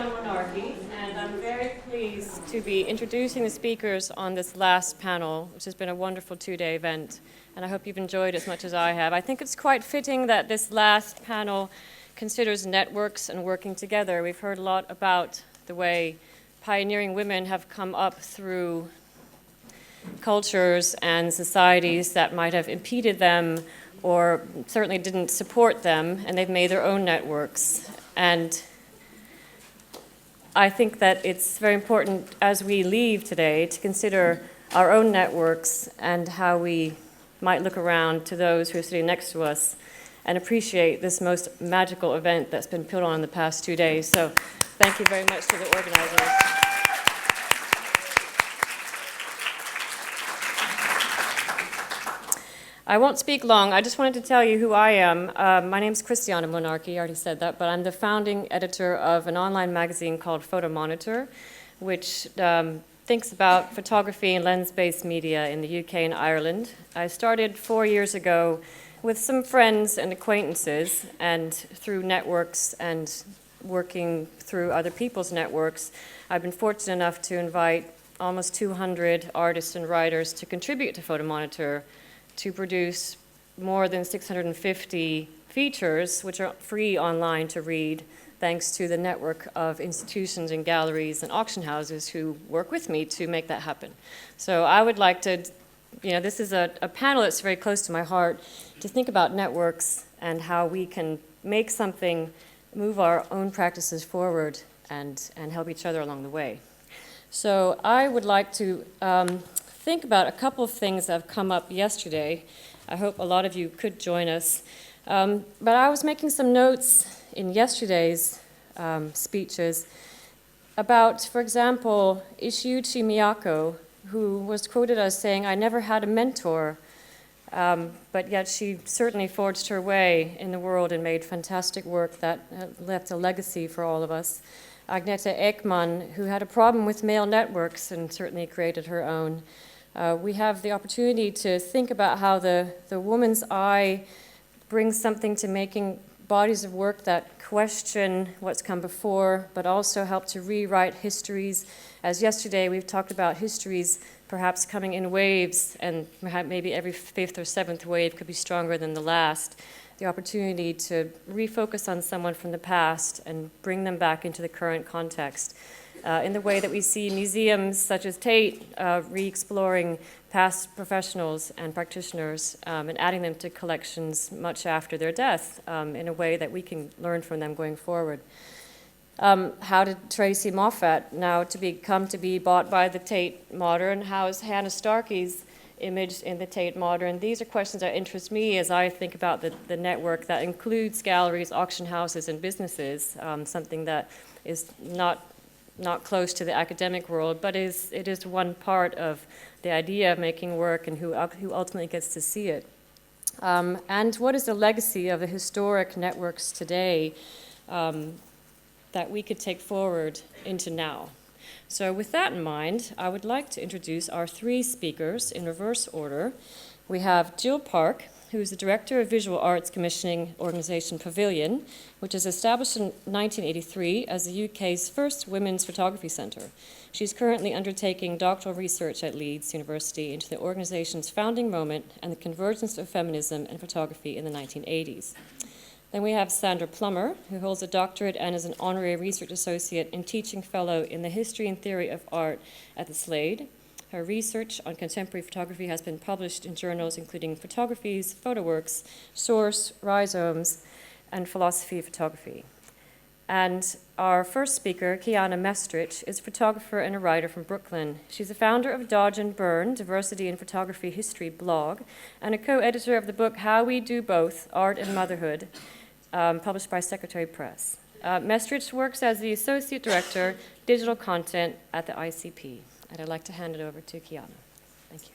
Christiane Monarchi, and I'm very pleased to be introducing the speakers on this last panel, which has been a wonderful two-day event, and I hope you've enjoyed it as much as I have. I think it's quite fitting that this last panel considers networks and working together. We've heard a lot about the way pioneering women have come up through cultures and societies that might have impeded them or certainly didn't support them, and they've made their own networks. And I think that it's very important as we leave today to consider our own networks and how we might look around to those who are sitting next to us and appreciate this most magical event that's been put on in the past 2 days. So thank you very much to the organizers. I won't speak long. I just wanted to tell you who I am. My name is Christiane Monarchi, I already said that, but I'm the founding editor of an online magazine called Photo Monitor, which thinks about photography and lens-based media in the UK and Ireland. I started 4 years ago with some friends and acquaintances, and through networks and working through other people's networks, I've been fortunate enough to invite almost 200 artists and writers to contribute to Photo Monitor, to produce more than 650 features, which are free online to read, thanks to the network of institutions and galleries and auction houses who work with me to make that happen. So I would like to, this is a panel that's very close to my heart, to think about networks and how we can make something, move our own practices forward and help each other along the way. So I would like to think about a couple of things that have come up yesterday. I hope a lot of you could join us. But I was making some notes in yesterday's speeches about, for example, Ishiuchi Miyako, who was quoted as saying, "I never had a mentor," but yet she certainly forged her way in the world and made fantastic work that left a legacy for all of us. Agnete Ekman, who had a problem with male networks and certainly created her own. We have the opportunity to think about how the woman's eye brings something to making bodies of work that question what's come before, but also help to rewrite histories. As yesterday we've talked about histories perhaps coming in waves, and maybe every fifth or seventh wave could be stronger than the last. The opportunity to refocus on someone from the past and bring them back into the current context. In the way that we see museums such as Tate re-exploring past professionals and practitioners and adding them to collections much after their death in a way that we can learn from them going forward. How did Tracy Moffat now come to be bought by the Tate Modern? How is Hannah Starkey's image in the Tate Modern? These are questions that interest me as I think about the network that includes galleries, auction houses, and businesses, something that is not close to the academic world, but it is one part of the idea of making work and who ultimately gets to see it. And what is the legacy of the historic networks today that we could take forward into now? So with that in mind, I would like to introduce our three speakers in reverse order. We have Jill Park, who is the Director of Visual Arts Commissioning Organisation Pavilion, which was established in 1983 as the UK's first women's photography centre. She's currently undertaking doctoral research at Leeds University into the organisation's founding moment and the convergence of feminism and photography in the 1980s. Then we have Sandra Plummer, who holds a doctorate and is an honorary research associate and teaching fellow in the history and theory of art at the Slade. Her research on contemporary photography has been published in journals including Photographies, PhotoWorks, Source, Rhizomes, and Philosophy of Photography. And our first speaker, Kiana Mestrich, is a photographer and a writer from Brooklyn. She's a founder of Dodge and Burn, Diversity in Photography History blog, and a co-editor of the book How We Do Both, Art and Motherhood, published by Secretary Press. Mestrich works as the Associate Director, Digital Content at the ICP. And I'd like to hand it over to Kiana. Thank you.